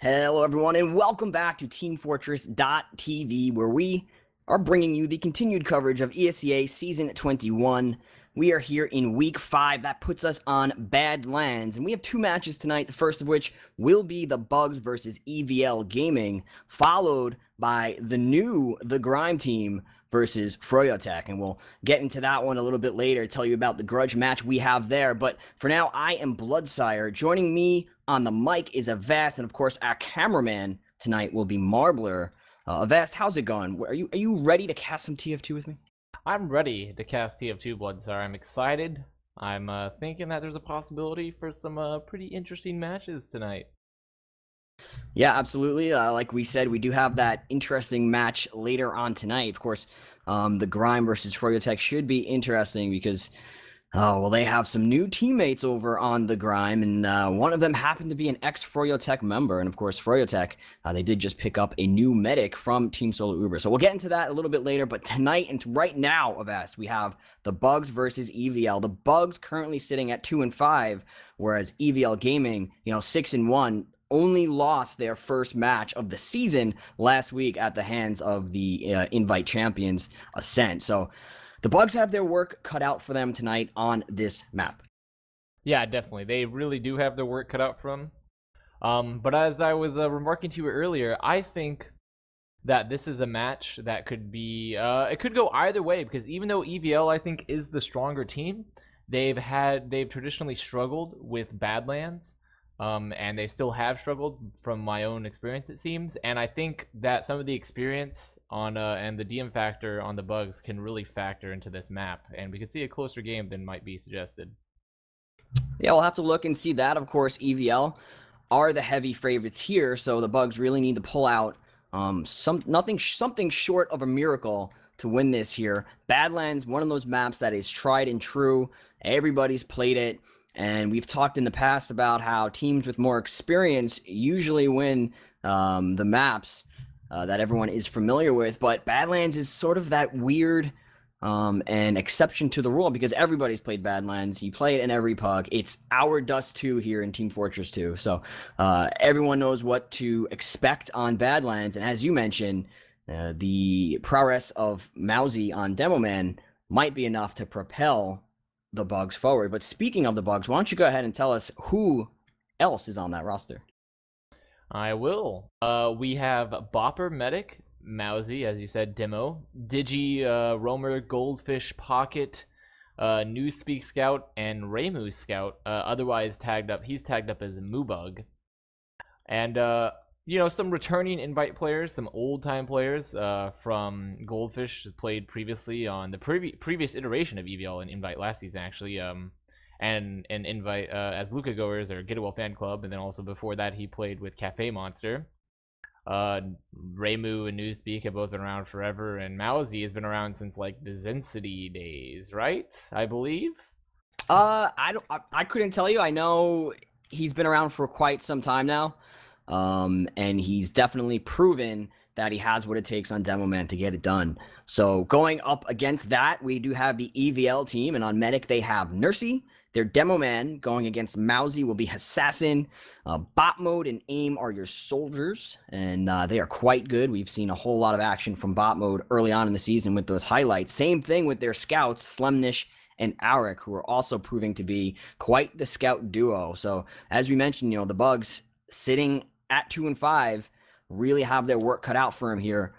Hello, everyone, and welcome back to teamfortress.tv, where we are bringing you the continued coverage of ESEA Season 21. We are here in Week 5. That puts us on Badlands, and we have two matches tonight, the first of which will be the Bugs versus EVL Gaming, followed by the Grime team versus Froyotech, and we'll get into that one a little bit later, tell you about the grudge match we have there. But for now, I am BloodSire. Joining me on the mic is Avast, and of course, our cameraman tonight will be Marblr. Avast, how's it going? Are you ready to cast some TF2 with me? I'm ready to cast TF2 BloodSire. I'm excited. I'm thinking that there's a possibility for some pretty interesting matches tonight. Yeah, absolutely. Like we said, we do have that interesting match later on tonight. Of course, the Grime versus Froyotech should be interesting because, they have some new teammates over on the Grime, and one of them happened to be an ex-Froyotech member. And of course, Froyotech, they did just pick up a new medic from Team Solo Uber. So we'll get into that a little bit later. But tonight and right now, Avast, we have the Bugs versus EVL. The Bugs currently sitting at 2-5, whereas EVL Gaming, 6-1. Only lost their first match of the season last week at the hands of the Invite champions, Ascent. So the Bugs have their work cut out for them tonight on this map. Yeah, definitely. They really do have their work cut out for them. But as I was remarking to you earlier, I think that this is a match that could be, it could go either way, because even though EVL, I think, is the stronger team, they've traditionally struggled with Badlands. And they still have struggled from my own experience, it seems. And I think that some of the experience on and the DM factor on the Bugs can really factor into this map, and we could see a closer game than might be suggested. Yeah, we'll have to look and see that. Of course, EVL are the heavy favorites here, so the Bugs really need to pull out something short of a miracle to win this here. Badlands, one of those maps that is tried and true. Everybody's played it. And we've talked in the past about how teams with more experience usually win the maps that everyone is familiar with. But Badlands is sort of that weird and exception to the rule because everybody's played Badlands. You play it in every puck. It's our Dust 2 here in Team Fortress 2. So everyone knows what to expect on Badlands. And as you mentioned, the prowess of Mousy on Demoman might be enough to propel the Bugs forward. But speaking of the Bugs, why don't you go ahead and tell us who else is on that roster? I will. We have Bopper Medic, Mousy, as you said, Demo, Digi, Roamer, Goldfish, Pocket, Newspeak Scout, and Raymu Scout, otherwise tagged up. He's tagged up as Moobug. And some returning Invite players, some old-time players from Goldfish, played previously on the previous iteration of EVL and Invite last season, actually, and Invite as Luca Goers or Get A Well Fan Club, and then also before that he played with Cafe Monster. Raymu and Newspeak have both been around forever, and Mousy has been around since like the Zensity days, right? I believe. I couldn't tell you. I know he's been around for quite some time now. And he's definitely proven that he has what it takes on Demoman to get it done. So going up against that, we do have the EVL team, and on Medic they have Nursey. Their Demoman going against Mousy will be Assassin. Bot Mode and Aim are your soldiers, and they are quite good. We've seen a whole lot of action from Bot Mode early on in the season with those highlights. Same thing with their scouts, Slemnish and Arik, who are also proving to be quite the scout duo. So as we mentioned, the Bugs sitting at 2-5 really have their work cut out for him here.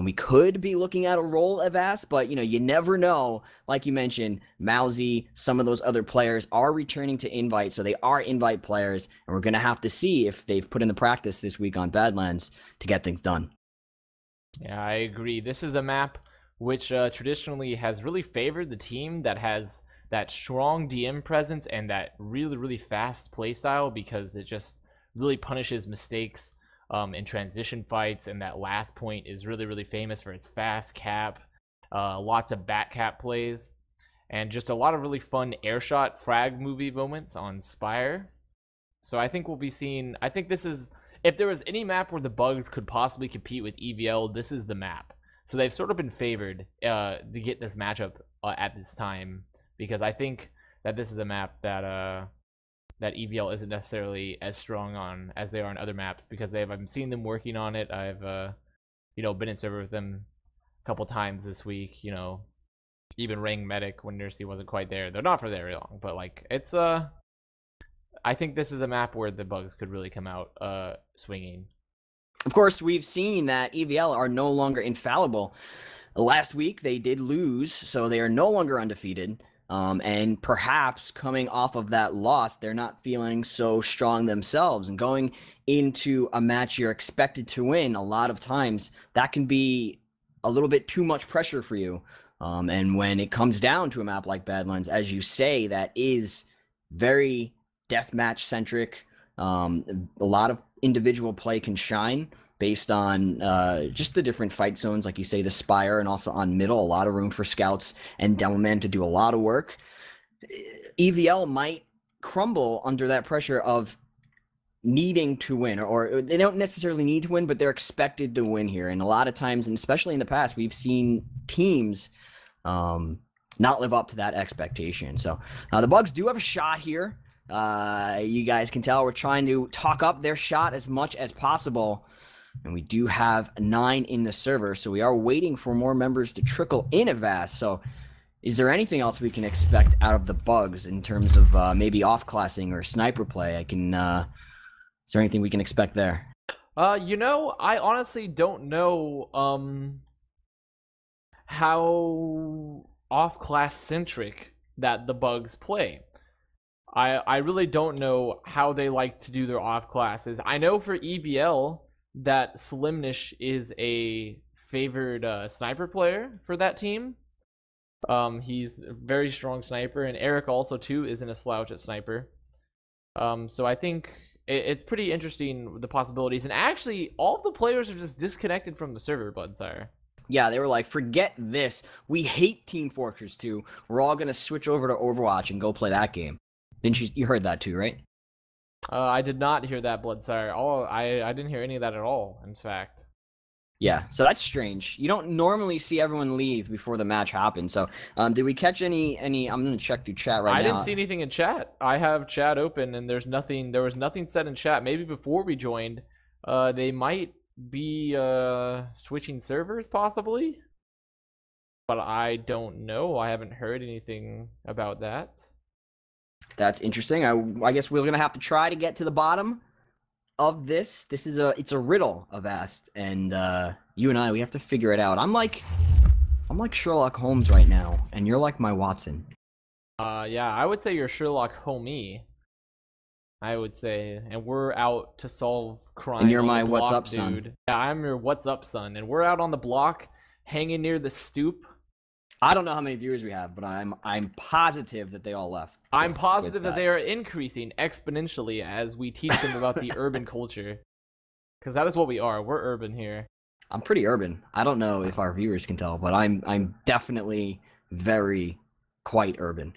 We could be looking at a roll of Avast, but you never know. Like you mentioned, Mousy, some of those other players are returning to Invite, so they are Invite players, and we're gonna have to see if they've put in the practice this week on Badlands to get things done. Yeah, I agree. This is a map which traditionally has really favored the team that has that strong DM presence and that really, really fast playstyle, because it just really punishes mistakes in transition fights, and that last point is really, really famous for its fast cap, lots of back cap plays, and just a lot of really fun airshot frag movie moments on Spire. So I think we'll be seeing, I think this is, if there was any map where the Bugs could possibly compete with EVL, this is the map. So they've sort of been favored to get this matchup at this time, because I think that this is a map that that EVL isn't necessarily as strong on as they are on other maps, because I've seen them working on it. I've been in server with them a couple times this week. Even Ring Medic when Nursey wasn't quite there. They're not for very long, but like it's I think this is a map where the bugs could really come out swinging. Of course, we've seen that EVL are no longer infallible. Last week they did lose, so they are no longer undefeated. And perhaps coming off of that loss, they're not feeling so strong themselves. And going into a match you're expected to win, a lot of times that can be a little bit too much pressure for you. And when it comes down to a map like Badlands, as you say, that is very deathmatch centric. A lot of individual play can shine based on just the different fight zones, like you say, the Spire, and also on middle, a lot of room for scouts and Demoman to do a lot of work. EVL might crumble under that pressure of needing to win, or they don't necessarily need to win, but they're expected to win here. And a lot of times, and especially in the past, we've seen teams not live up to that expectation. So the Bugs do have a shot here. You guys can tell we're trying to talk up their shot as much as possible. And we do have 9 in the server, so we are waiting for more members to trickle in Avast. So is there anything else we can expect out of the Bugs in terms of maybe off-classing or sniper play? Is there anything we can expect there? I honestly don't know how off-class centric that the Bugs play. I really don't know how they like to do their off classes. I know for EVL that Slimnish is a favored sniper player for that team. He's a very strong sniper, and Eric also too isn't a slouch at sniper. So I think it's pretty interesting, the possibilities. And actually, all the players are just disconnected from the server, BloodSire. Yeah, they were like, forget this. We hate Team Fortress 2. We're all going to switch over to Overwatch and go play that game. Didn't you heard that too, right? I did not hear that, BloodSire. I didn't hear any of that at all, in fact. Yeah, so that's strange. You don't normally see everyone leave before the match happens. So, did we catch any? I'm gonna check through chat right now. I didn't see anything in chat. I have chat open, and there was nothing said in chat. Maybe before we joined, they might be switching servers, possibly. But I don't know. I haven't heard anything about that. That's interesting. I guess we're gonna have to try to get to the bottom of this. It's a riddle, Avast, and you and we have to figure it out. I'm like Sherlock Holmes right now, and you're like my Watson. Yeah, I would say you're Sherlock Homie. I would say, and we're out to solve crime. And you're my what's up, son. Yeah, I'm your what's up, son, and we're out on the block, hanging near the stoop. I don't know how many viewers we have, but I'm positive that they all left. I'm positive that they are increasing exponentially as we teach them about the urban culture. Because that is what we are. We're urban here. I'm pretty urban. I don't know if our viewers can tell, but I'm definitely quite urban.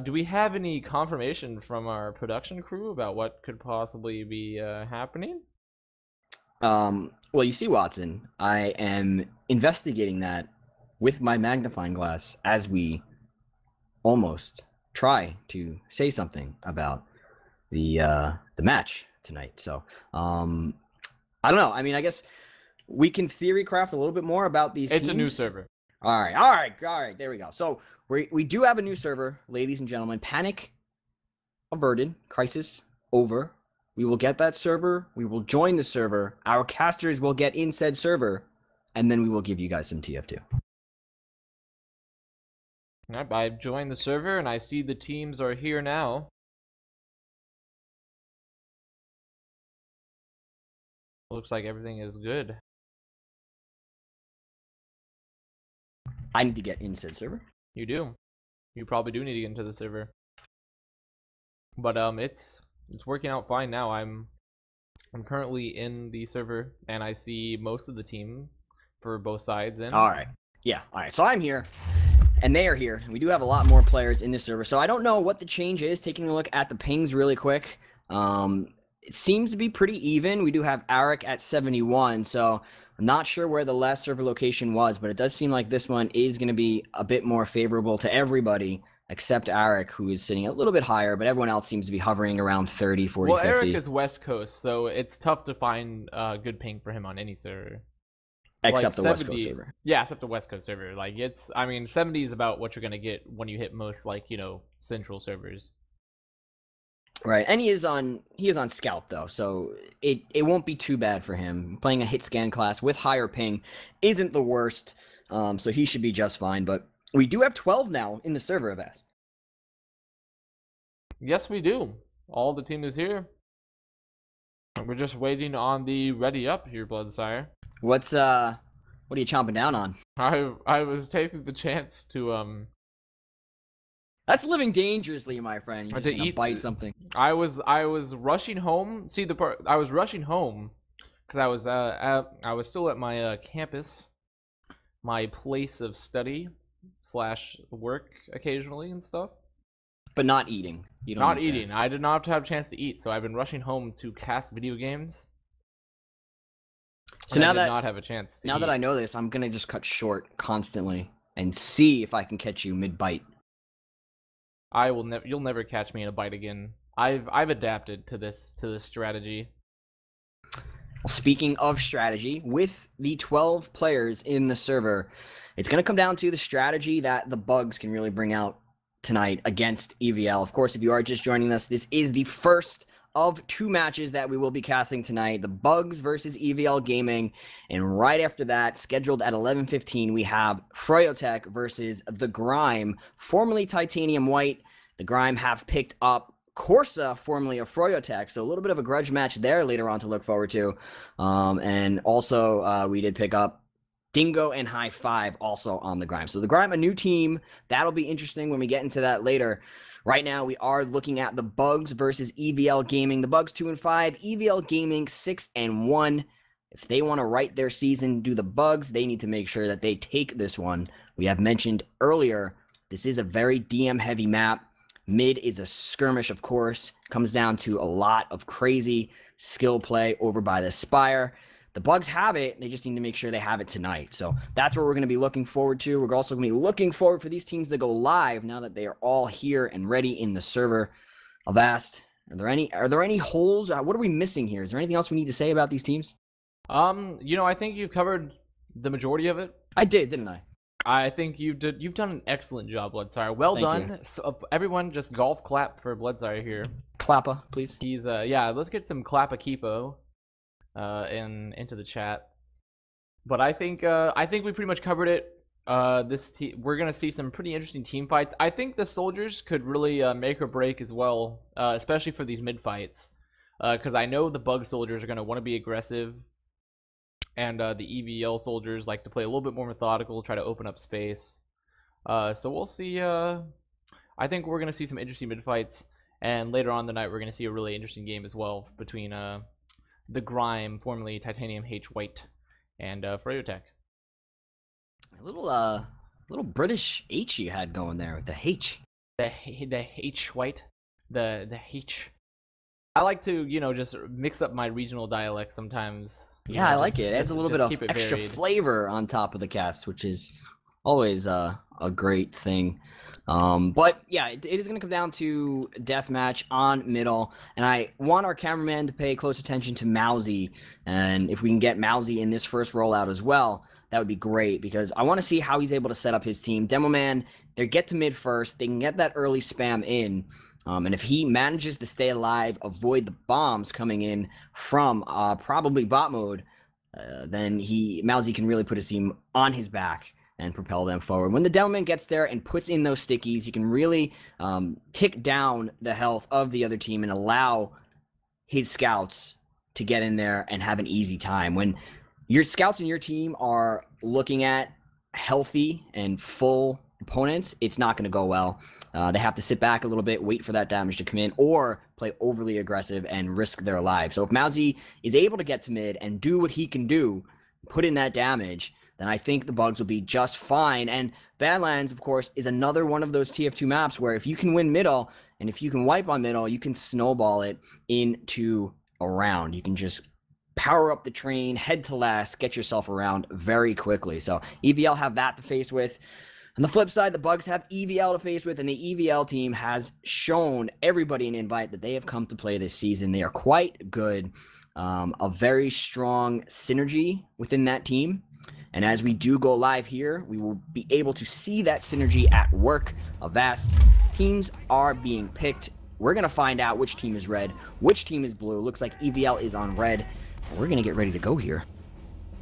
Do we have any confirmation from our production crew about what could possibly be happening? Well, you see, Watson, I am investigating that with my magnifying glass as we almost try to say something about the match tonight. So, I don't know. I mean, I guess we can theory craft a little bit more about these teams. It's a new server. All right. There we go. So we do have a new server, ladies and gentlemen. Panic averted. Crisis over. We will get that server. We will join the server. Our casters will get in said server, and then we will give you guys some TF2. Alright, I've joined the server, and I see the teams are here now. Looks like everything is good. I need to get in said server. You do. You probably do need to get into the server. But it's working out fine now. I'm currently in the server, and I see most of the team for both sides in. All right. Yeah. All right. So I'm here, and they are here. We do have a lot more players in this server, so I don't know what the change is. Taking a look at the pings really quick, it seems to be pretty even. We do have Eric at 71, so I'm not sure where the last server location was, but it does seem like this one is going to be a bit more favorable to everybody except Arik, who is sitting a little bit higher, but everyone else seems to be hovering around 30, 40, well, 50. Arik is West Coast, so it's tough to find good ping for him on any server. Except Like the West Coast server. Yeah, except the West Coast server. Like I mean, 70 is about what you're gonna get when you hit most like central servers. Right, and he is on Scout though, so it won't be too bad for him. Playing a hit scan class with higher ping isn't the worst, so he should be just fine. But we do have 12 now in the server, Avast. Yes, we do. All the team is here. We're just waiting on the ready up here, BloodSire. What are you chomping down on? I was taking the chance to That's living dangerously, my friend. You're just gonna bite something. I was rushing home. See the part? I was rushing home because I was still at my campus, my place of study / work occasionally and stuff. But not eating. You don't not eating. I did not have a chance to eat, so I've been rushing home to cast video games. So now that not have a chance. Now that I know this, I'm gonna just cut short constantly and see if I can catch you mid bite. I will never. You'll never catch me in a bite again. I've adapted to this strategy. Speaking of strategy, with the 12 players in the server, it's going to come down to the strategy that the Bugs can really bring out tonight against EVL. Of course, if you are just joining us, this is the first of 2 matches that we will be casting tonight, the Bugs versus EVL Gaming, and right after that, scheduled at 11:15, we have Froyotech versus the Grime, formerly Titanium White. The Grime have picked up Corsa, formerly of Froyotech, so a little bit of a grudge match there later on to look forward to. And also, we did pick up Dingo and High Five also on the Grime. So the Grime, a new team. That'll be interesting when we get into that later. Right now, we are looking at the Bugs versus EVL Gaming. The Bugs 2-5, EVL Gaming 6-1. If they want to right their season, do the Bugs, they need to make sure that they take this one. We have mentioned earlier, this is a very DM-heavy map. Mid is a skirmish, of course. Comes down to a lot of crazy skill play over by the Spire. The Bugs have it. They just need to make sure they have it tonight. So that's what we're going to be looking forward to. We're also going to be looking forward for these teams to go live now that they are all here and ready in the server. Avast, are there any holes? What are we missing here? Is there anything else we need to say about these teams? I think you've covered the majority of it. I did, didn't I? I think you've done an excellent job, BloodSire. Well done. So, everyone, just golf clap for BloodSire here. Clappa, please. He's yeah. Let's get some clappa keepo, into the chat. But I think we pretty much covered it. We're gonna see some pretty interesting team fights. I think the soldiers could really make or break as well, especially for these mid fights, because I know the Bug soldiers are gonna want to be aggressive. And the EVL soldiers like to play a little bit more methodical, try to open up space. So we'll see. I think we're going to see some interesting mid-fights. And later on in the night, we're going to see a really interesting game as well between the Grime, formerly Titanium H White, and Froyotech. A little British H you had going there with the H. The H White. The H. I like to, just mix up my regional dialect sometimes. Yeah, I like it. It adds a little bit of extra flavor on top of the cast, which is always a great thing. But yeah, it is going to come down to deathmatch on middle, and I want our cameraman to pay close attention to Mousy, and if we can get Mousy in this first rollout as well, that would be great, because I want to see how he's able to set up his team. Demoman, they get to mid first, they can get that early spam in, and if he manages to stay alive, avoid the bombs coming in from probably bot mode, then Mousy can really put his team on his back and propel them forward. When the Demoman gets there and puts in those stickies, he can really tick down the health of the other team and allow his scouts to get in there and have an easy time. When your scouts and your team are looking at healthy and full opponents, it's not going to go well. They have to sit back a little bit, wait for that damage to come in, or play overly aggressive and risk their lives. So if Mousy is able to get to mid and do what he can do, put in that damage, then I think the Bugs will be just fine. And Badlands, of course, is another one of those TF2 maps where if you can win middle, and if you can wipe on middle, you can snowball it into a round. You can just power up the train, head to last, get yourself around very quickly. So EVL have that to face with. On the flip side, the Bugs have EVL to face with, and the EVL team has shown everybody in Invite that they have come to play this season. They are quite good, a very strong synergy within that team. And as we do go live here, we will be able to see that synergy at work. Avast teams are being picked. We're going to find out which team is red, which team is blue. Looks like EVL is on red. We're going to get ready to go here.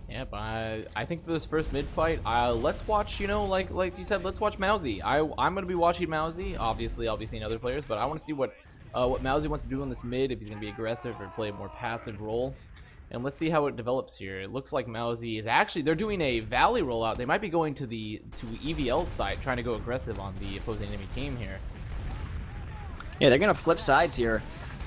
Yep, I think for this first mid fight, let's watch, you know, like you said, let's watch Mousy. I'm going to be watching Mousy. Obviously, I'll be seeing other players, but I want to see what Mousy wants to do on this mid, if he's going to be aggressive or play a more passive role. And let's see how it develops here. It looks like Mousy is actually, they're doing a Valley rollout. They might be going to EVL's side, trying to go aggressive on the opposing enemy team here. Yeah, they're going to flip sides here.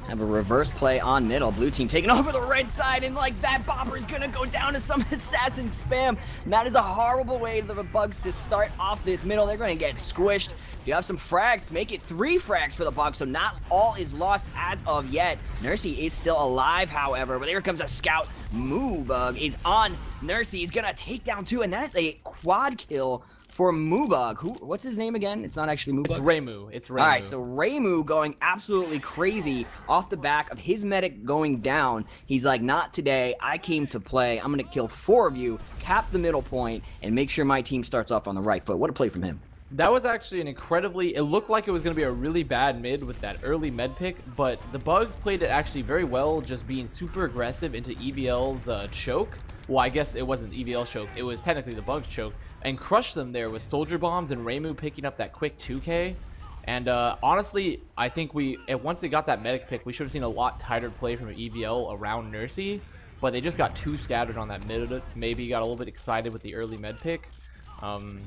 Have a reverse play on middle. Blue team taking over the red side, and like that, Bopper is going to go down to some assassin spam. And that is a horrible way for the Bugs to start off this middle. They're going to get squished. You have some frags to make it 3 frags for the Bugs, so not all is lost as of yet. Nursey is still alive, however, but here comes a scout. Moobug is on Nursey. He's going to take down 2, and that is a quad kill for Moobug. What's his name again? It's not actually Moobug. It's Raymu. It's Raymu. All right, so Raymu going absolutely crazy off the back of his medic going down. He's like, not today. I came to play. I'm going to kill 4 of you, cap the middle point, and make sure my team starts off on the right foot. What a play from him. That was actually an incredibly, it looked like it was going to be a really bad mid with that early med pick, but the Bugs played it actually very well, just being super aggressive into EVL's choke. Well, I guess it wasn't EVL choke. It was technically the Bugs choke. And crushed them there with soldier bombs and Raymu picking up that quick 2K. And honestly, I think once they got that medic pick, we should have seen a lot tighter play from EVL around Nursey. But they just got too scattered on that mid. Maybe got a little bit excited with the early med pick.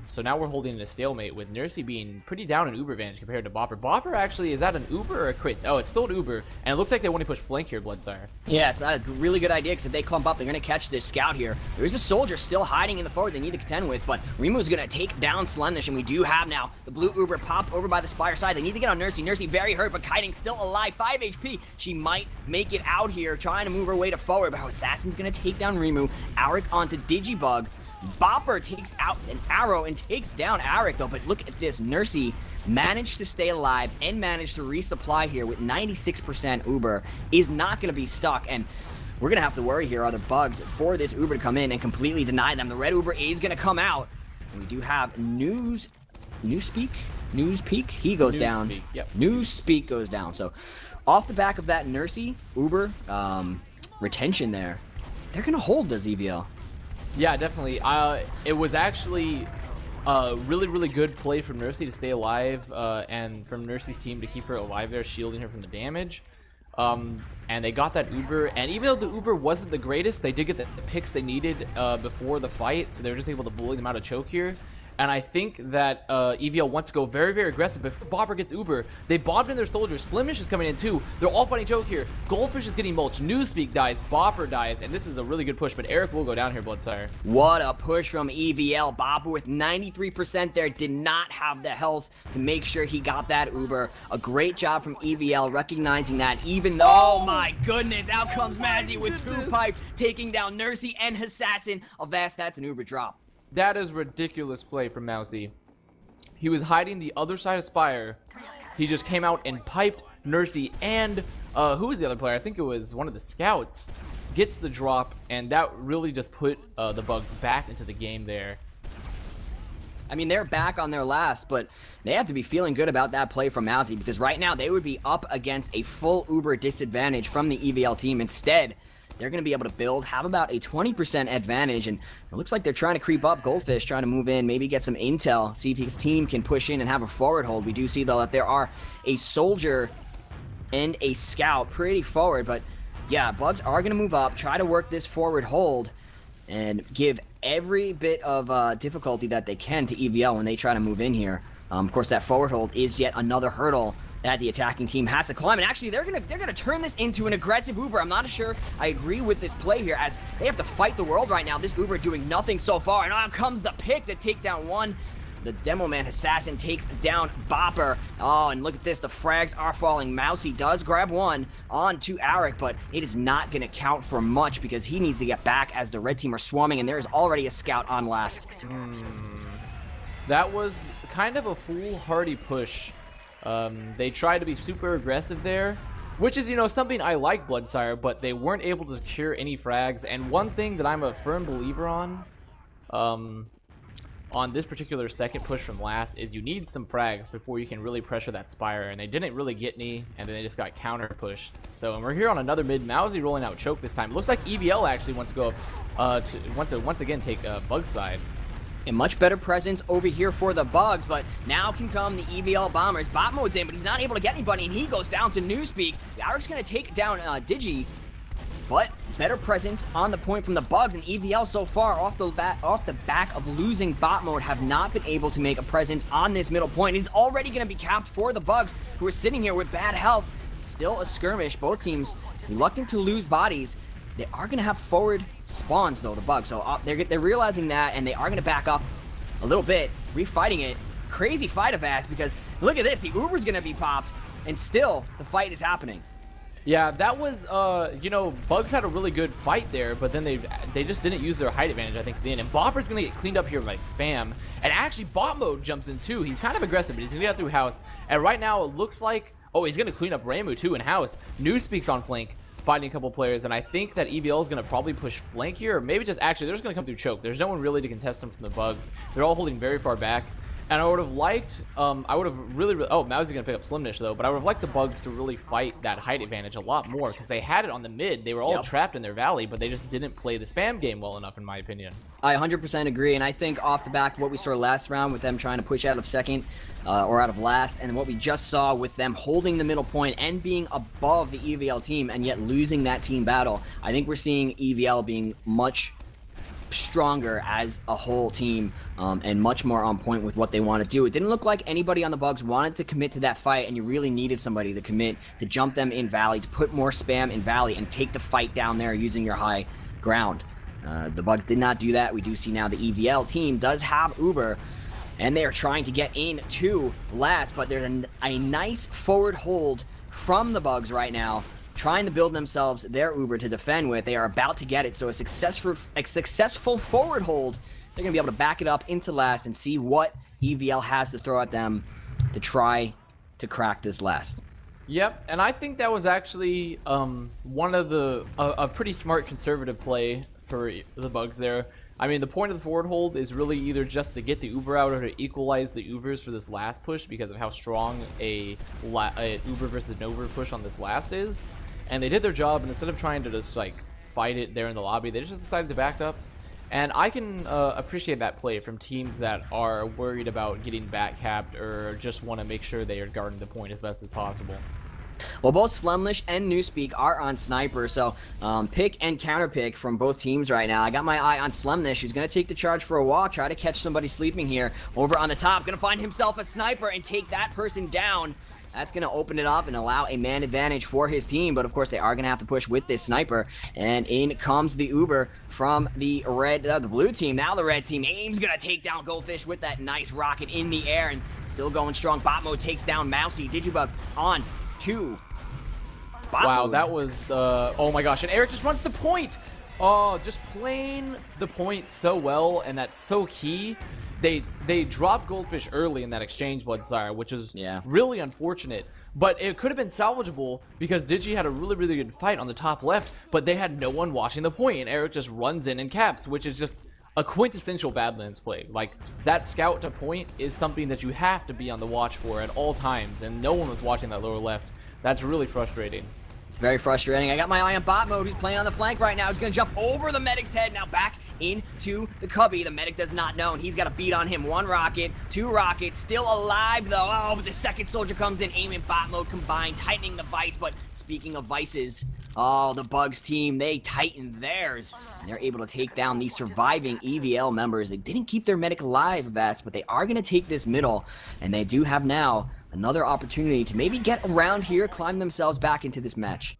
So now we're holding a stalemate with Nursey being pretty down in Uber advantage compared to Bopper. Bopper actually, is that an Uber or a crit? Oh, it's still an Uber. And it looks like they want to push flank here, BloodSire. Yes, that's a really good idea, because if they clump up, they're going to catch this scout here. There is a soldier still hiding in the forward they need to contend with, but Remu's going to take down Slemish, and we do have now the blue Uber pop over by the Spire side. They need to get on Nursey. Nursey very hurt, but Kiting still alive. 5 HP. She might make it out here, trying to move her way to forward, but Assassin's going to take down Remu. Arik onto Digibug. Bopper takes out an arrow and takes down Arik, though, but look at this. Nursey managed to stay alive and managed to resupply here with 96% Uber. Is not going to be stuck, and we're going to have to worry here, are the Bugs, for this Uber to come in and completely deny them. The red Uber is going to come out, and we do have Newspeak, he goes down. Yep. Newspeak goes down, so off the back of that Nursey Uber retention there, they're going to hold this EVL. Yeah, definitely. It was actually a really good play from Nursey to stay alive, and from Nursey's team to keep her alive there, shielding her from the damage. And they got that Uber, and even though the Uber wasn't the greatest, they did get the picks they needed before the fight, so they were just able to bully them out of choke here. And I think that EVL wants to go very aggressive. Before Bopper gets Uber, they bombed in their soldiers. Slimish is coming in too. They're all fighting choke here. Goldfish is getting mulched. Newspeak dies. Bopper dies. And this is a really good push, but Eric will go down here, BloodSire. What a push from EVL. Bopper with 93% there. Did not have the health to make sure he got that Uber. A great job from EVL recognizing that, even though, oh my goodness, out comes Mazzy with 2 pipe, taking down Nursey and Assassin. Avast, that's an Uber drop. That is ridiculous play from Mousy. He was hiding the other side of Spire. He just came out and piped Nursey, and who was the other player? I think it was one of the scouts. Gets the drop, and that really just put the Bugs back into the game there. I mean, they're back on their last, but they have to be feeling good about that play from Mousy, because right now they would be up against a full Uber disadvantage from the EVL team. Instead, they're going to be able to build, have about a 20% advantage, and it looks like they're trying to creep up. Goldfish trying to move in, maybe get some intel, see if his team can push in and have a forward hold. We do see, though, that there are a soldier and a scout pretty forward, but yeah, Bugs are going to move up, try to work this forward hold, and give every bit of difficulty that they can to EVL when they try to move in here. Of course, that forward hold is yet another hurdle that the attacking team has to climb, and actually they're gonna turn this into an aggressive Uber. I'm not sure I agree with this play here, as they have to fight the world right now. This Uber doing nothing so far, and out comes the pick to take down 1. The Demo Man Assassin takes down Bopper. Oh, and look at this, the frags are falling. Mousy does grab 1 onto Arik, but it is not gonna count for much because he needs to get back as the red team are swarming, and there is already a scout on last. That was kind of a foolhardy push. They tried to be super aggressive there, which is, you know, something I like BloodSire, but they weren't able to secure any frags. And one thing that I'm a firm believer on this particular second push from last is you need some frags before you can really pressure that Spire, and they didn't really get any, and then they just got counter pushed. So, and we're here on another mid. Mowsy rolling out choke this time. Looks like EVL actually wants to go up wants to once again take Bug's side. A much better presence over here for the Bugs, but now can come the EVL Bombers. Bot mode's in, but he's not able to get anybody, and he goes down to Newspeak. Eric's going to take down Digi, but better presence on the point from the Bugs, and EVL so far off the back of losing bot mode have not been able to make a presence on this middle point. He's already going to be capped for the Bugs, who are sitting here with bad health. It's still a skirmish. Both teams reluctant to lose bodies. They are going to have forward spawns, though, the Bugs. So they're realizing that, and they are going to back up a little bit, refighting it. Crazy fight of Avast, because look at this. The Uber's going to be popped, and still the fight is happening. Yeah, that was, you know, Bugs had a really good fight there, but then they just didn't use their height advantage, I think, at the end. And Bopper's going to get cleaned up here by Spam. And actually, bot mode jumps in, too. He's kind of aggressive, but he's going to get through House. And right now, it looks like... Oh, he's going to clean up Ramu, too, in House. Newspeak's on flank, fighting a couple players. And I think that EVL is going to probably push flank here. Or maybe just... Actually, they're just going to come through choke. There's no one really to contest them from the Bugs. They're all holding very far back. And I would have liked, I would have really, oh, Mowsy's going to pick up Slimnish, though, but I would have liked the Bugs to really fight that height advantage a lot more, because they had it on the mid. They were all trapped in their valley, but they just didn't play the spam game well enough, in my opinion. I 100% agree, and I think off the back of what we saw last round with them trying to push out of second, or out of last, and what we just saw with them holding the middle point and being above the EVL team, and yet losing that team battle, I think we're seeing EVL being much stronger as a whole team, and much more on point with what they want to do. It didn't look like anybody on the Bugs wanted to commit to that fight, and you really needed somebody to commit, to jump them in Valley, to put more spam in Valley, and take the fight down there using your high ground. The Bugs did not do that. We do see now the EVL team does have Uber, and they are trying to get into last, but there's a nice forward hold from the Bugs right now, trying to build themselves their Uber to defend with. They are about to get it, so a successful forward hold. They're going to be able to back it up into last and see what EVL has to throw at them to try to crack this last. Yep, and I think that was actually one of a pretty smart conservative play for the Bugs there. I mean, the point of the forward hold is really either just to get the Uber out or to equalize the Ubers for this last push, because of how strong a Uber versus no Uber push on this last is. And they did their job, and instead of trying to just, like, fight it there in the lobby, they just decided to back up. And I can appreciate that play from teams that are worried about getting back capped or just want to make sure they are guarding the point as best as possible. Well, both Slimlish and Newspeak are on Sniper, so pick and counter pick from both teams right now. I got my eye on Slimlish, who's going to take the charge for a walk, try to catch somebody sleeping here over on the top. Going to find himself a sniper and take that person down. That's going to open it up and allow a man advantage for his team, but of course they are going to have to push with this sniper. And in comes the Uber from the the blue team. Now the red team, Aim's going to take down Goldfish with that nice rocket in the air, and still going strong. Bot mode takes down Mousy. Digibug on to bot wow, mode. That was the... Oh my gosh, and Eric just runs the point! Oh, just playing the point so well, and that's so key. They dropped Goldfish early in that exchange, BloodSire, which is really unfortunate. But it could have been salvageable because Digi had a really good fight on the top left, but they had no one watching the point, and Eric just runs in and caps, which is just a quintessential Badlands play. Like, that scout to point is something that you have to be on the watch for at all times, and no one was watching that lower left. That's really frustrating. It's very frustrating. I got my eye on bot mode, who's playing on the flank right now. He's going to jump over the medic's head, now back into the cubby. The medic does not know, and he's got a beat on him. One rocket, two rockets, still alive though. Oh, but the second soldier comes in, aim and bot mode combined, tightening the vice. But speaking of vices, oh, the Bugs team, they tightened theirs. And they're able to take down the surviving EVL members. They didn't keep their medic alive, Avast, but they are going to take this middle, and they do have now another opportunity to maybe get around here, climb themselves back into this match.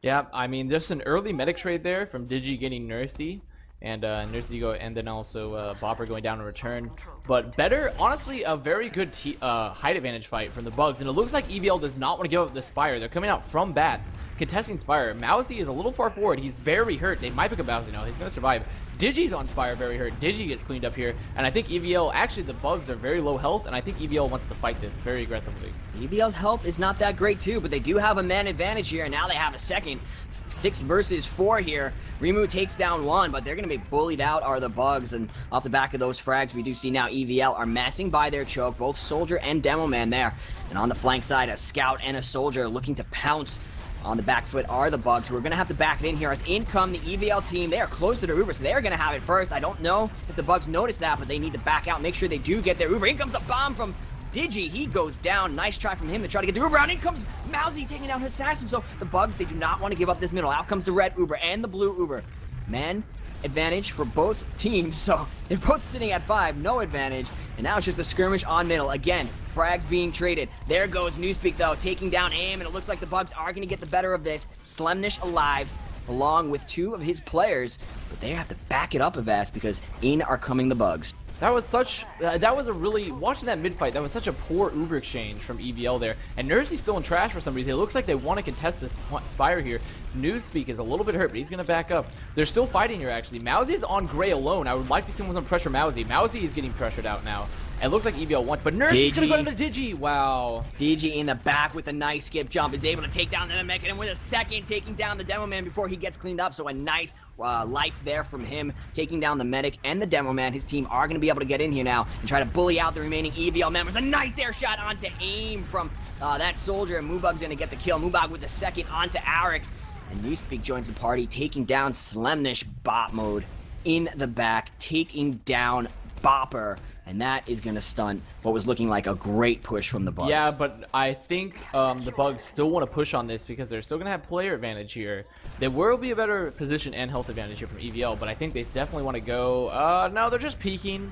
Yeah, I mean, there's an early medic trade there from Digi getting Nursey, and Nursey go, and then also Bopper going down in return. But better, honestly, a very good height advantage fight from the Bugs, and it looks like EVL does not want to give up the Spire. They're coming out from bats, contesting Spire. Mousy is a little far forward. He's very hurt. They might pick up Mousy now. He's going to survive. Digi's on Spire very hurt. Digi gets cleaned up here, and I think EVL, actually the bugs are very low health, and I think EVL wants to fight this very aggressively. EVL's health is not that great too, but they do have a man advantage here, and now they have a second. 6 versus 4 here. Remu takes down 1, but they're going to be bullied out are the bugs, and off the back of those frags, we do see now EVL are massing by their choke, both Soldier and Demo Man there. And on the flank side, a Scout and a Soldier looking to pounce. On the back foot are the bugs, who are going to have to back it in here as in come the EVL team. They are closer to Uber, so they're going to have it first. I don't know if the bugs notice that, but they need to back out, make sure they do get their Uber. In comes a bomb from Digi. He goes down. Nice try from him to try to get the Uber out. In comes Mousy taking down his assassin. So the bugs, they do not want to give up this middle. Out comes the red Uber and the blue Uber. Man advantage for both teams, so they're both sitting at 5, no advantage, and now it's just a skirmish on middle. Again, frags being traded. There goes Newspeak though, taking down AIM, and it looks like the bugs are going to get the better of this. Slemnish alive, along with 2 of his players, but they have to back it up, Avast, because in are coming the bugs. That was such, that was a really, watching that mid fight, that was such a poor Uber exchange from EVL there. And Nursey's still in trash for some reason. It looks like they want to contest this Spire here. Newspeak is a little bit hurt, but he's going to back up. They're still fighting here, actually. Mousy is on Gray alone. I would like to see someone pressure Mousy. Mousy is getting pressured out now. It looks like EVL wants, but Nursey's going to go into Digi. Wow. Digi in the back with a nice skip jump is able to take down the Mech, and with a second taking down the Demo Man before he gets cleaned up. So a nice life there from him, taking down the Medic and the Demo Man. His team are going to be able to get in here now and try to bully out the remaining EVL members. A nice air shot onto AIM from that Soldier, and Moobug's going to get the kill. Moobug with the second onto Arik. And Newspeak joins the party, taking down Slemnish bot mode in the back, taking down Bopper. And that is going to stunt what was looking like a great push from the bugs. Yeah, but I think the bugs still want to push on this because they're still going to have player advantage here. There will be a better position and health advantage here from EVL, but I think they definitely want to go... no, they're just peeking.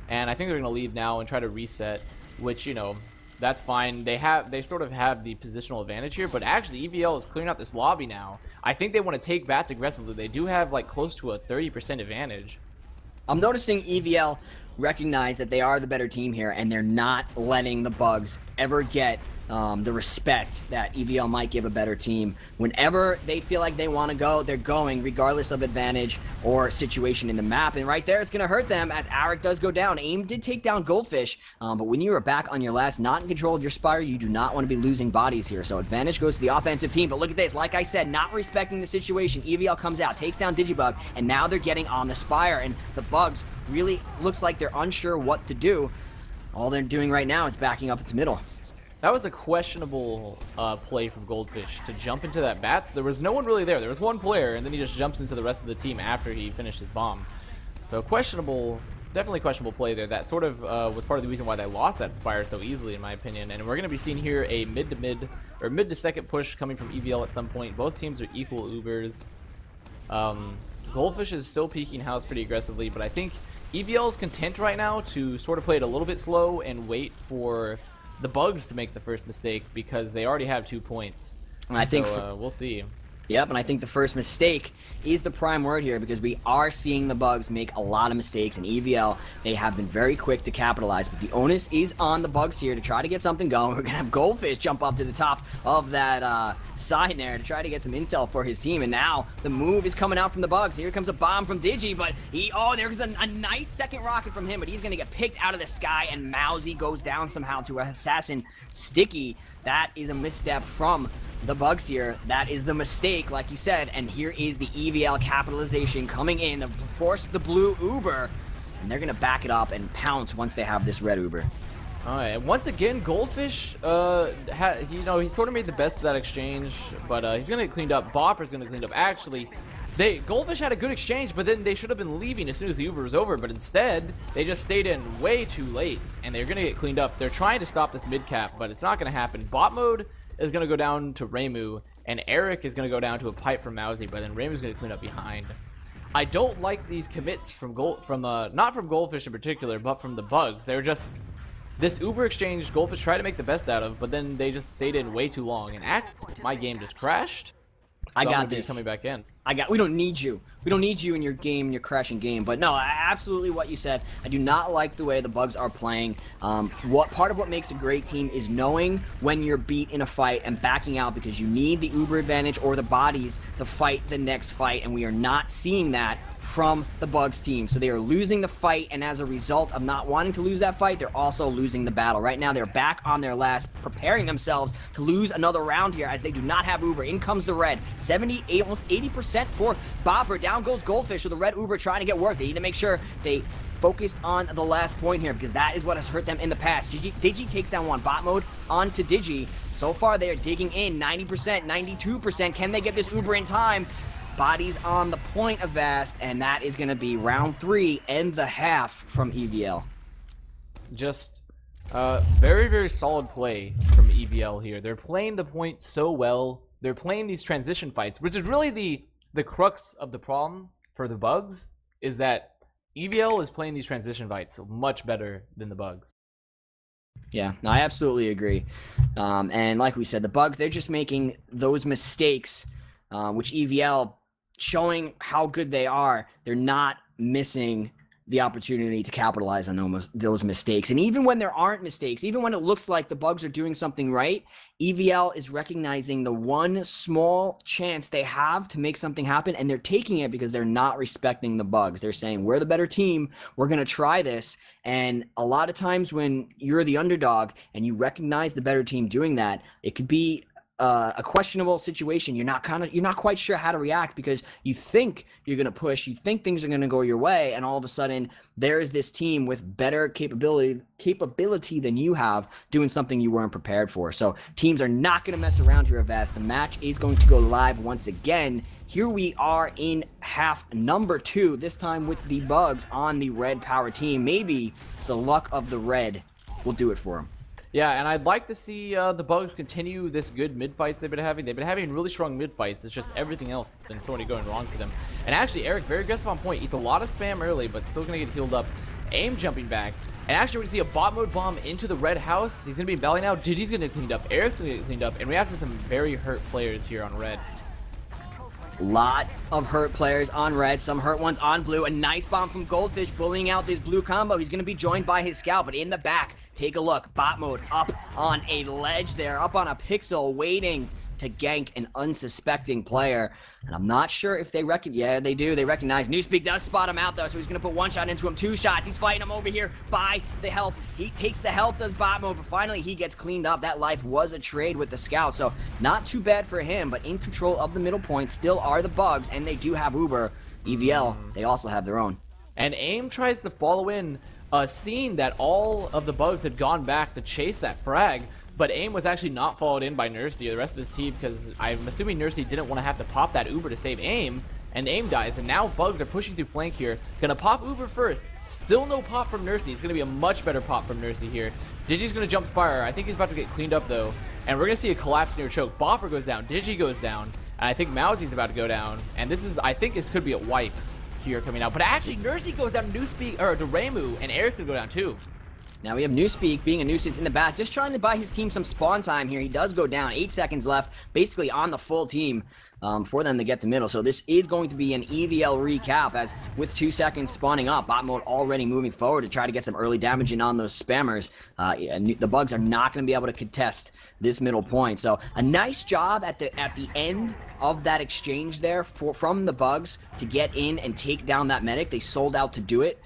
And I think they're going to leave now and try to reset, which, you know, that's fine. They sort of have the positional advantage here, but actually EVL is clearing out this lobby now. I think they want to take bats aggressively. They do have, like, close to a 30% advantage. I'm noticing EVL recognize that they are the better team here, and they're not letting the bugs ever get the respect that EVL might give a better team. Whenever they feel like they want to go, they're going, regardless of advantage or situation in the map. And right there, it's going to hurt them as Arik does go down. AIM did take down Goldfish, but when you are back on your last, not in control of your Spire, you do not want to be losing bodies here. So advantage goes to the offensive team. But look at this. Like I said, not respecting the situation. EVL comes out, takes down Digibug, and now they're getting on the Spire. And the bugs really looks like they're unsure what to do. All they're doing right now is backing up into middle. That was a questionable play from Goldfish to jump into that bats. There was no one really there. There was one player, and then he just jumps into the rest of the team after he finished his bomb. So questionable, definitely questionable play there. That sort of was part of the reason why they lost that Spire so easily, in my opinion. And we're going to be seeing here a mid to second push coming from EVL at some point. Both teams are equal Ubers. Goldfish is still peeking house pretty aggressively, but I think EVL is content right now to sort of play it a little bit slow and wait for the bugs to make the first mistake because they already have 2 points. And I think we'll see. Yep, and I think the first mistake is the prime word here because we are seeing the bugs make a lot of mistakes, and EVL, they have been very quick to capitalize, but the onus is on the bugs here to try to get something going. We're going to have Goldfish jump up to the top of that sign there to try to get some intel for his team, and now the move is coming out from the bugs. Here comes a bomb from Digi, but there's a nice second rocket from him, but he's going to get picked out of the sky, and Mousy goes down somehow to Assassin Sticky. That is a misstep from the bugs here. That is the mistake, like you said, and here is the EVL capitalization coming in to force the blue Uber, and they're going to back it up and pounce once they have this red Uber. Alright, and once again, Goldfish, he sort of made the best of that exchange, but he's going to get cleaned up. Bopper's going to get cleaned up. Actually, Goldfish had a good exchange, but then they should have been leaving as soon as the Uber was over, but instead, they just stayed in way too late, and they're going to get cleaned up. They're trying to stop this mid-cap, but it's not going to happen. Bot mode is going to go down to Remu, and Eric is going to go down to a pipe from Mousy, but then Remu's going to clean up behind. I don't like these commits from not from Goldfish in particular, but from the bugs. They're just... This Uber exchange, Goldfish tried to make the best out of, but then they just stayed in way too long, and my game just crashed. So I got this. Coming back in. We don't need you. We don't need you in your game, your crashing game. But no, absolutely what you said. I do not like the way the bugs are playing. Part of what makes a great team is knowing when you're beat in a fight and backing out because you need the Uber advantage or the bodies to fight the next fight, and we are not seeing that from the Bugs team. So they are losing the fight, and as a result of not wanting to lose that fight, they're also losing the battle. Right now, they're back on their last, preparing themselves to lose another round here as they do not have Uber. In comes the red. 78, almost 80% for Marblr. Down goes Goldfish, so the red Uber trying to get work. They need to make sure they focus on the last point here, because that is what has hurt them in the past. Digi takes down one. Bot mode onto Digi. So far, they are digging in 90%, 92%. Can they get this Uber in time? Bodies on the point of Avast, and that is going to be round 3 and the half from EVL. Just very, very solid play from EVL here. They're playing the point so well. They're playing these transition fights, which is really the crux of the problem for the Bugs, is that EVL is playing these transition fights much better than the Bugs. Yeah, no, I absolutely agree. And like we said, the Bugs, they're just making those mistakes, which EVL, showing how good they are, they're not missing the opportunity to capitalize on those mistakes. And even when there aren't mistakes, even when it looks like the Bugs are doing something right, EVL is recognizing the one small chance they have to make something happen, and they're taking it because they're not respecting the Bugs. They're saying, we're the better team, we're going to try this. And a lot of times when you're the underdog and you recognize the better team doing that, it could be a questionable situation. You're not quite sure how to react, because you think you're gonna push, you think things are gonna go your way, and all of a sudden there is this team with better capability than you have, doing something you weren't prepared for. So teams are not gonna mess around here, Avast. The match is going to go live once again. Here we are in half number 2, this time with the Bugs on the red power team. Maybe the luck of the red will do it for them. Yeah, and I'd like to see the Bugs continue this good mid-fights they've been having. They've been having really strong mid-fights. It's just everything else that's been sort of going wrong for them. And actually, Eric, very aggressive on point. Eats a lot of spam early, but still going to get healed up. Aim jumping back. And actually, we're going to see a bot mode bomb into the red house. He's going to be in belly now. Digi's going to get cleaned up. Eric's going to get cleaned up. And we have some very hurt players here on red. Lot of hurt players on red, some hurt ones on blue. A nice bomb from Goldfish, bullying out this blue combo. He's going to be joined by his scout, but in the back, take a look. Bot mode up on a ledge there, up on a pixel, waiting to gank an unsuspecting player. And I'm not sure if they recognize. Yeah, they do. They recognize. Newspeak does spot him out, though, so he's going to put one shot into him, 2 shots. He's fighting him over here by the health. He takes the health, does bot mode, but finally he gets cleaned up. That life was a trade with the scout, so not too bad for him, but in control of the middle point still are the Bugs, and they do have Uber. EVL, they also have their own. And AIM tries to follow in, seeing that all of the Bugs had gone back to chase that frag. But AIM was actually not followed in by Nursey or the rest of his team, because I'm assuming Nursey didn't want to have to pop that Uber to save AIM, and AIM dies. And now Bugs are pushing through flank here. Gonna pop Uber first. Still no pop from Nursey. It's gonna be a much better pop from Nursey here. Digi's gonna jump Spire. I think he's about to get cleaned up though. And we're gonna see a collapse near choke. Bopper goes down. Digi goes down. And I think Mousie's about to go down. And this is, I think this could be a wipe here coming out. But actually, Nursey goes down to Newspeak, or to Remu, and Eric's gonna go down too. Now we have Newspeak being a nuisance in the back, just trying to buy his team some spawn time here. He does go down, 8 seconds left, basically on the full team for them to get to middle. So this is going to be an EVL recap, as with 2 seconds spawning up, bot mode already moving forward to try to get some early damage in on those spammers. The Bugs are not going to be able to contest this middle point. So a nice job at the end of that exchange there from the Bugs to get in and take down that medic. They sold out to do it.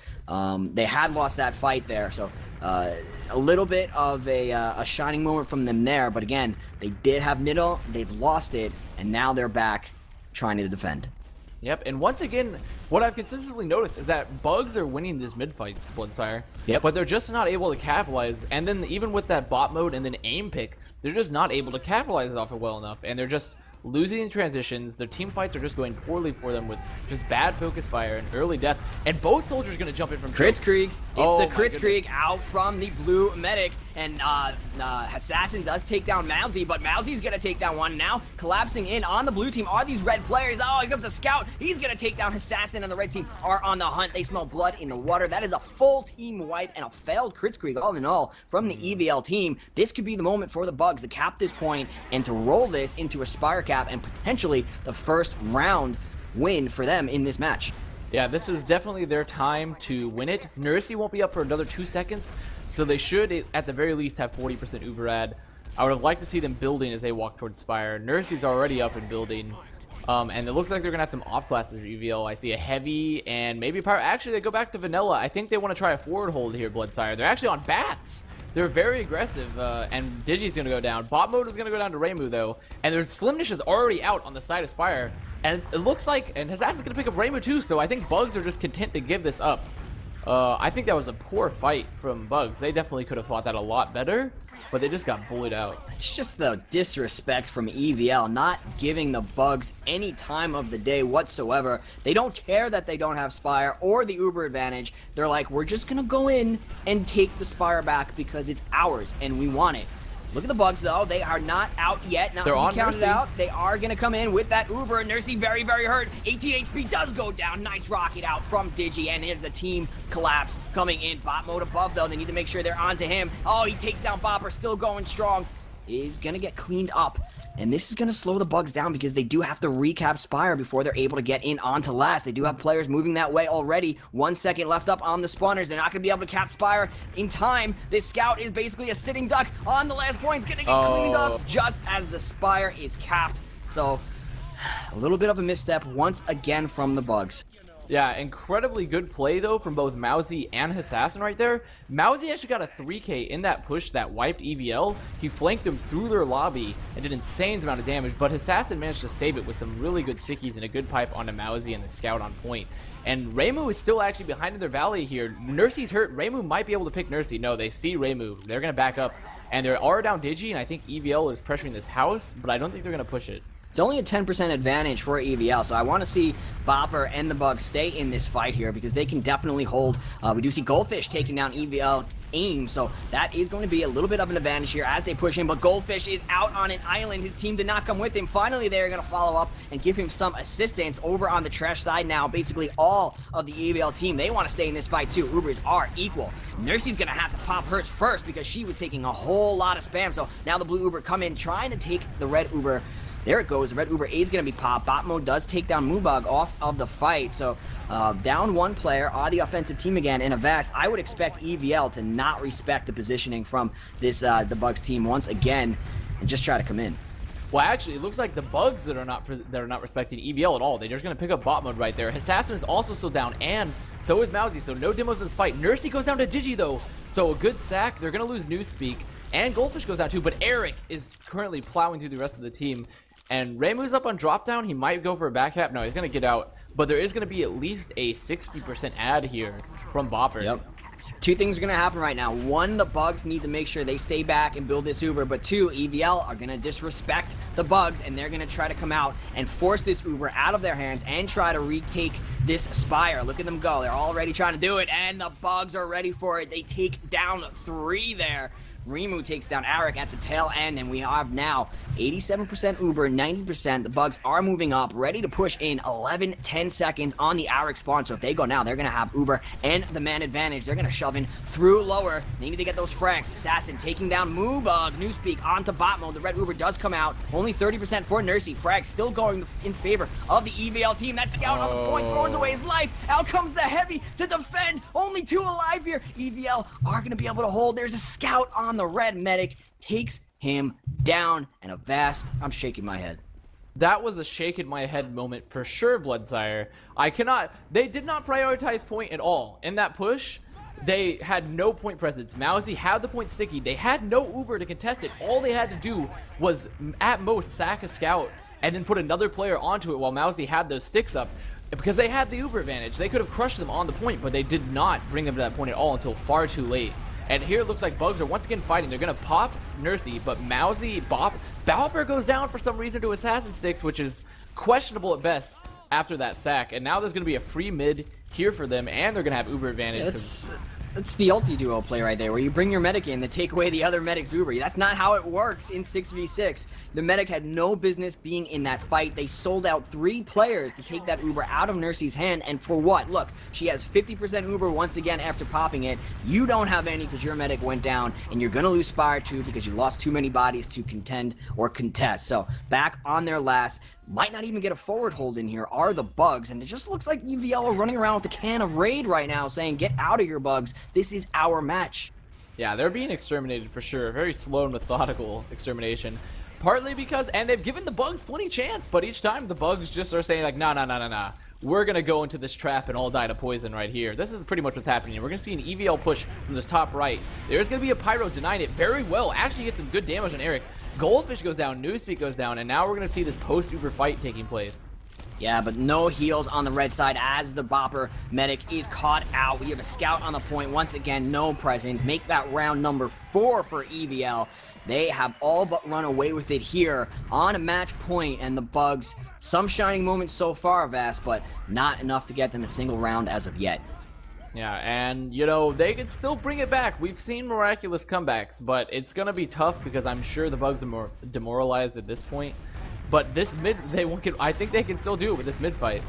They had lost that fight there, so a little bit of a shining moment from them there, but again, they did have middle, they've lost it, and now they're back trying to defend. Yep, and once again, what I've consistently noticed is that Bugs are winning these mid-fights, BloodSire, yep, but they're just not able to capitalize, and then even with that bot mode and then aim pick, they're just not able to capitalize off it well enough, and they're just losing in transitions. Their team fights are just going poorly for them with just bad focus fire and early death. And both soldiers going to jump in from Kritzkrieg. Oh, it's the Kritzkrieg out from the blue medic. And Assassin does take down Mousy, but Mousy's going to take down one. Now collapsing in on the blue team are these red players. Oh, here comes a scout. He's going to take down Assassin, and the red team are on the hunt. They smell blood in the water. That is a full team wipe and a failed Kritzkrieg all in all from the EVL team. This could be the moment for the Bugs to cap this point and to roll this into a Spire cap and potentially the first round win for them in this match. Yeah, this is definitely their time to win it. Nursey won't be up for another 2 seconds, so they should, at the very least, have 40% Uberad. I would have liked to see them building as they walk towards Spire. Nursey's already up and building. And it looks like they're gonna have some off classes for EVL. I see a heavy and maybe power. Actually, they go back to vanilla. I think they want to try a forward hold here, BloodSire. They're actually on bats. They're very aggressive, and Digi's gonna go down. Bot mode is gonna go down to Reimu though, and there's Slimnish is already out on the side of Spire, and it looks like, and Hassassin's is gonna pick up Reimu too. So I think Bugs are just content to give this up. I think that was a poor fight from Bugs. They definitely could have fought that a lot better, but they just got bullied out. It's just the disrespect from EVL, not giving the Bugs any time of the day whatsoever. They don't care that they don't have Spire or the Uber advantage. They're like, we're just gonna go in and take the Spire back because it's ours and we want it. Look at the Bugs, though. They are not out yet. Now, they're on counted out. They are going to come in with that Uber. Nursey very, very hurt. 18 HP does go down. Nice rocket out from Digi, and here's the team collapse coming in. Bot mode above, though. They need to make sure they're onto him. Oh, he takes down Bopper. Still going strong. Is going to get cleaned up. And this is going to slow the Bugs down because they do have to recap Spire before they're able to get in onto last. They do have players moving that way already. 1 second left up on the spawners. They're not going to be able to cap Spire in time. This scout is basically a sitting duck on the last point. It's going to get cleaned up just as the Spire is capped. So, a little bit of a misstep once again from the Bugs. Yeah, incredibly good play, though, from both Mousy and Hassassin right there. Mousy actually got a 3K in that push that wiped EVL. He flanked him through their lobby and did an insane amount of damage, but Hassassin managed to save it with some really good stickies and a good pipe onto Mousy and the scout on point. And Reimu is still actually behind in their valley here. Nursey's hurt. Reimu might be able to pick Nursey. No, they see Reimu. They're going to back up. And they're already down Digi, and I think EVL is pressuring this house, but I don't think they're going to push it. It's only a 10% advantage for EVL, so I want to see Bopper and the Bugs stay in this fight here because they can definitely hold. We do see Goldfish taking down EVL aim, so that is going to be a little bit of an advantage here as they push him, but Goldfish is out on an island. His team did not come with him. Finally, they're going to follow up and give him some assistance over on the trash side now. Basically, all of the EVL team, they want to stay in this fight too. Ubers are equal. Nursey's going to have to pop hers first because she was taking a whole lot of spam, so now the blue Uber come in trying to take the red Uber. There it goes. The red Uber A is going to be popped. Bot mode does take down Moobug off of the fight. So, down one player on the offensive team again. And Avast, I would expect EVL to not respect the positioning from this the Bugs team once again and just try to come in. Well, actually, it looks like the Bugs that are not respecting EVL at all. They're just going to pick up bot mode right there. Hassassin is also still down, and so is Mousy. So no demos in this fight. Nursey goes down to Digi, though. So a good sack. They're going to lose Newspeak. And Goldfish goes down, too. But Eric is currently plowing through the rest of the team. And Reimu's up on drop down. He might go for a back cap. No, he's going to get out. But there is going to be at least a 60% ad here from Bopper. Yep. Two things are going to happen right now. One, the Bugs need to make sure they stay back and build this Uber. But two, EVL are going to disrespect the Bugs, and they're going to try to come out and force this Uber out of their hands and try to retake this Spire. Look at them go. They're already trying to do it, and the Bugs are ready for it. They take down 3 there. Reimu takes down Eric at the tail end, and we have now 87% Uber, 90%. The Bugs are moving up, ready to push in 10 seconds on the Eric spawn. So if they go now, they're going to have Uber and the man advantage. They're going to shove in through lower. They need to get those frags. Assassin taking down Moobug. Newspeak onto bot mode. The red Uber does come out. Only 30% for Nursey. Frag still going in favor of the EVL team. That scout on the point throws away his life. Out comes the heavy to defend. Only 2 alive here. EVL are going to be able to hold. There's a scout on the red medic, takes him down, and Avast, I'm shaking my head. That was a shake in my head moment for sure, BloodSire. They did not prioritize point at all. In that push, they had no point presence. Mousy had the point sticky. They had no Uber to contest it. All they had to do was, at most, sack a scout and then put another player onto it while Mousy had those sticks up. Because they had the Uber advantage. They could have crushed them on the point, but they did not bring them to that point at all until far too late. And here it looks like Bugs are once again fighting. They're going to pop Nursey, but Mousy, Bopper goes down for some reason to Assassin Sticks, which is questionable at best after that sack. And now there's going to be a free mid here for them, and they're going to have Uber advantage. That's the ulti duo play right there, where you bring your medic in to take away the other medic's Uber. That's not how it works in 6v6. The medic had no business being in that fight. They sold out 3 players to take that Uber out of Nursey's hand, and for what? Look, she has 50% Uber once again after popping it. You don't have any because your medic went down, and you're going to lose Spire too because you lost too many bodies to contend or contest. So, back on their last. Might not even get a forward hold in here are the Bugs, and it just looks like EVL are running around with a can of Raid right now saying, get out of here, Bugs. This is our match. Yeah, they're being exterminated for sure. Very slow and methodical extermination. partly because, and they've given the bugs plenty chance, but each time the bugs just are saying like, nah. We're going to go into this trap and all die to poison right here. This is pretty much what's happening. We're going to see an EVL push from this top right. There's going to be a Pyro denying it very well. Actually gets some good damage on Eric. Goldfish goes down, Newspeak goes down, and now we're going to see this post-Uber fight taking place. Yeah, but no heals on the red side as the Bopper medic is caught out. We have a scout on the point. Once again, no presence. Make that round number 4 for EVL. They have all but run away with it here on a match point, and the bugs, some shining moments so far, Avast, but not enough to get them a single round as of yet. Yeah, and, you know, they can still bring it back. We've seen miraculous comebacks, but it's going to be tough because I'm sure the bugs are more demoralized at this point. But this mid, I think they can still do it with this mid fight.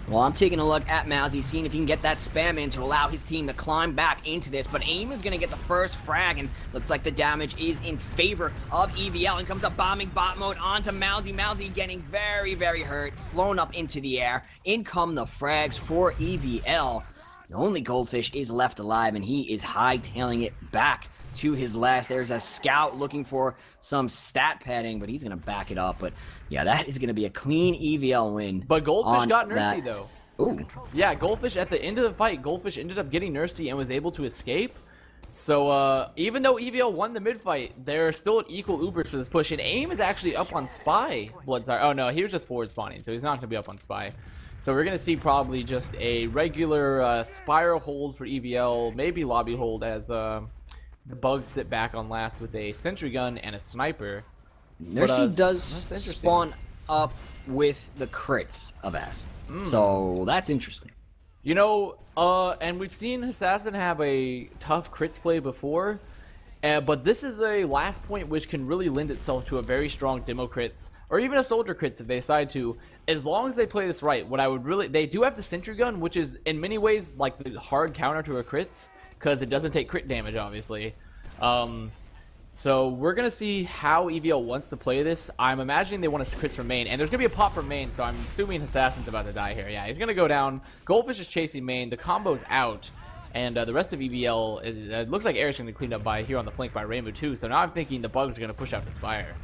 Well, I'm taking a look at Mousy, seeing if he can get that spam in to allow his team to climb back into this. But AIM is going to get the first frag, and looks like the damage is in favor of EVL. And comes up bombing bot mode onto Mousy. Mousy getting very, very hurt, flown up into the air. In come the frags for EVL. The only Goldfish is left alive, and he is hightailing it back to his last. There's a scout looking for some stat padding, but he's going to back it up. But yeah, that is going to be a clean EVL win. But Goldfish got Nursey, though. Ooh. Yeah, Goldfish, at the end of the fight, Goldfish ended up getting Nursey and was able to escape. So, even though EVL won the mid-fight, they're still at equal Ubers for this push. And AIM is actually up on Spy, BloodSire. Oh, no, he was just forward spawning, so he's not going to be up on Spy. So we're going to see probably just a regular Spiral hold for EVL, maybe lobby hold as the bugs sit back on last with a sentry gun and a sniper. Nursey does spawn up with the crits of Avast. So that's interesting. You know, and we've seen Assassin have a tough crits play before, but this is a last point which can really lend itself to a very strong demo crits, or even a soldier crits if they decide to, as long as they play this right. What I would really, they do have the sentry gun, which is in many ways like the hard counter to a crits, because it doesn't take crit damage, obviously. So we're going to see how EVL wants to play this. I'm imagining they want to crits from main, and there's going to be a pop from main, so I'm assuming Assassin's about to die here. Yeah, he's going to go down. Goldfish is chasing main. The combo's out, and the rest of EVL, it looks like Eric's going to clean up by here on the flank by Rainbow too, so now I'm thinking the bugs are going to push out to Spire.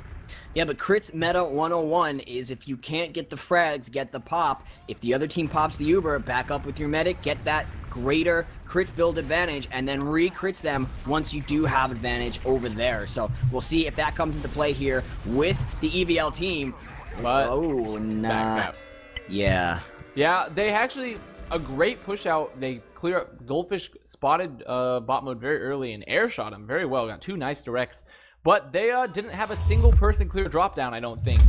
Yeah, but crits meta 101 is if you can't get the frags, get the pop. If the other team pops the Uber, back up with your medic, get that greater crits build advantage, and then re-crits them once you do have advantage over there. So we'll see if that comes into play here with the EVL team. But oh, nah. Yeah. Yeah, they actually, a great push out. They clear up. Goldfish spotted bot mode very early and air shot him very well. Got 2 nice directs. But they didn't have a single person clear drop down, I don't think.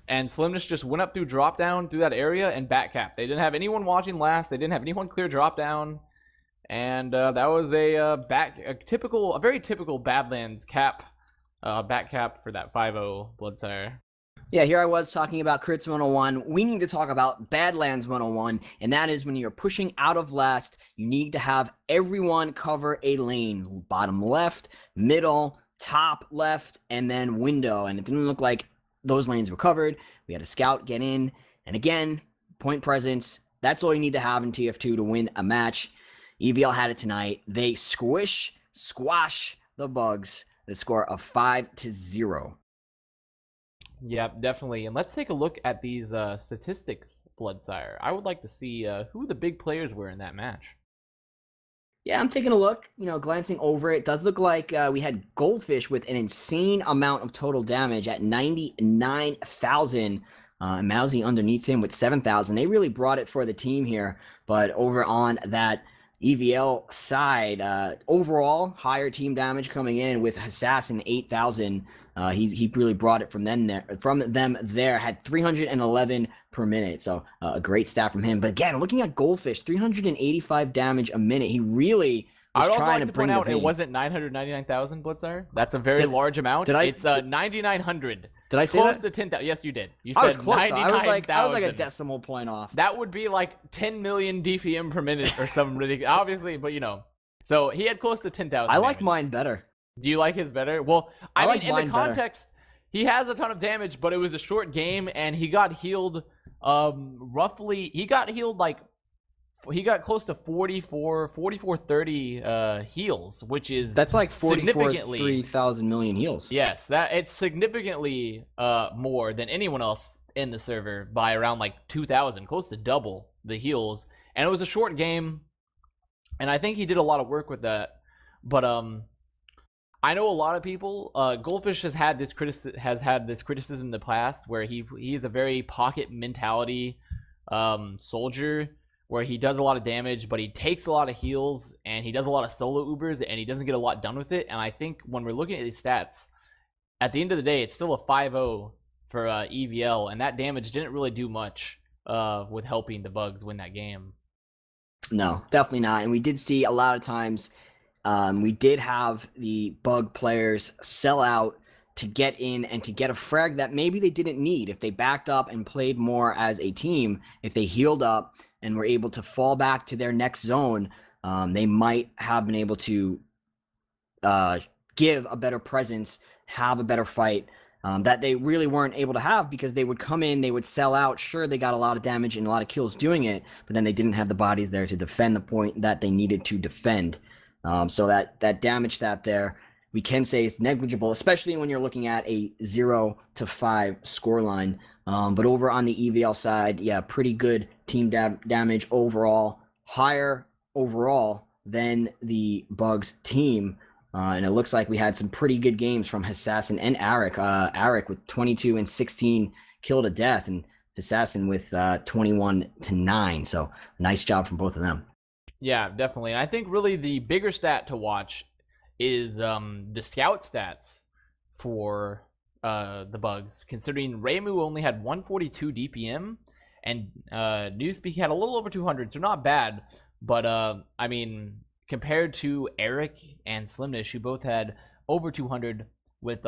And Slimness just went up through drop down through that area and back cap. They didn't have anyone watching last. They didn't have anyone clear drop down. And that was a very typical Badlands cap, back cap for that 5-0 BloodSire. Yeah, here I was talking about crits 101. We need to talk about Badlands 101, and that is when you're pushing out of last, you need to have everyone cover a lane. Bottom left, middle, top left, and then window. And it didn't look like those lanes were covered. We had a scout get in, and again, point presence. That's all you need to have in TF2 to win a match. EVL had it tonight. They squash the bugs. The score of 5-0. Yep, definitely. And let's take a look at these statistics, BloodSire. I would like to see who the big players were in that match. Yeah, I'm taking a look, glancing over it. It does look like we had Goldfish with an insane amount of total damage at 99,000. Mousy underneath him with 7,000. They really brought it for the team here. But over on that EVL side, overall, higher team damage coming in with Assassin 8,000. He really brought it from them there. Had 311 per minute, so a great stat from him. But again, looking at Goldfish, 385 damage a minute. He really was trying to point out it wasn't 999,000 BloodSire. That's a very large amount. It's 9,900. Did I say close that? to 10,000? Yes, you did. You said I was close. 99,000. I was like a decimal point off. That would be like 10 million DPM per minute or something ridiculous. Obviously, but so he had close to 10,000. I like mine better. Do you like his better? Well, I mean, in the context, better. He has a ton of damage, but it was a short game, and he got healed roughly. He got healed like he got close to 4430 heals, which is That's like 44 significantly 3,000 million heals. Yes, that it's significantly more than anyone else in the server by around like 2,000, close to double the heals. And it was a short game, and I think he did a lot of work with that. But I know a lot of people. Goldfish has had this criticism in the past, where he is a very pocket mentality soldier, where he does a lot of damage, but he takes a lot of heals, and he does a lot of solo Ubers, and he doesn't get a lot done with it. And I think when we're looking at these stats, at the end of the day, it's still a 5-0 for EVL, and that damage didn't really do much with helping the Bugs win that game. No, definitely not. And we did see a lot of times, we did have the Bug players sell out to get in and to get a frag that maybe they didn't need. If they backed up and played more as a team, if they healed up and were able to fall back to their next zone, they might have been able to give a better presence, have a better fight, that they really weren't able to have, because they would come in, they would sell out. Sure, they got a lot of damage and a lot of kills doing it, but then they didn't have the bodies there to defend the point that they needed to defend. So that damage stat there, we can say is negligible, especially when you're looking at a 0 to 5 scoreline. But over on the EVL side, yeah, pretty good team damage overall, higher overall than the Bugs team. And it looks like we had some pretty good games from Assassin and Arik. Arik with 22 and 16 kill to death, and Assassin with 21 to 9. So nice job from both of them. Yeah, definitely. And I think really the bigger stat to watch is the scout stats for the Bugs, considering Reimu only had 142 DPM and Newspeak had a little over 200, so not bad. But I mean, compared to Eric and Slimnish, who both had over 200 with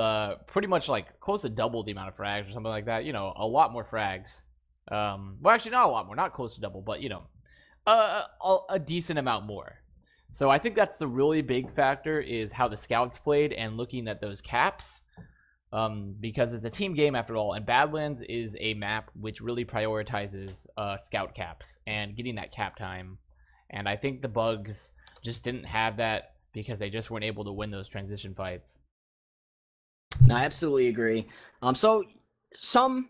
pretty much like close to double the amount of frags or something like that, you know, a lot more frags. Well, actually not a lot more, not close to double, but you know, a decent amount more. So I think that's the really big factor, is how the scouts played and looking at those caps, because it's a team game after all, and Badlands is a map which really prioritizes scout caps and getting that cap time. And I think the Bugs just didn't have that because they just weren't able to win those transition fights. No, I absolutely agree. So some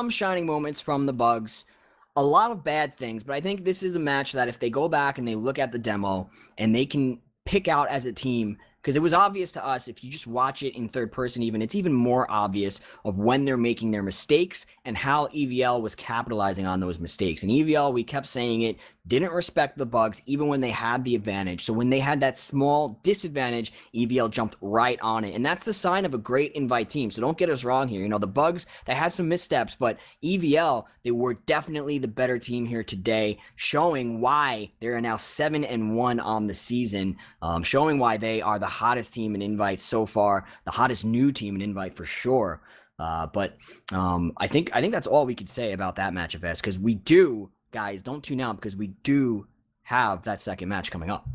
shining moments from the Bugs, a lot of bad things, but I think this is a match that if they go back and they look at the demo and they can pick out as a team, because it was obvious to us, if you just watch it in third person even, it's even more obvious of when they're making their mistakes and how EVL was capitalizing on those mistakes. And EVL, we kept saying it, didn't respect the Bugs even when they had the advantage. So when they had that small disadvantage, EVL jumped right on it. And that's the sign of a great invite team. So don't get us wrong here. You know, the Bugs, they had some missteps, but EVL, they were definitely the better team here today, showing why they are now 7-1 on the season, showing why they are the hottest team in invite so far, the hottest new team in invite for sure. But I think that's all we could say about that match of S, because we do, guys, don't tune out, because we do have that second match coming up.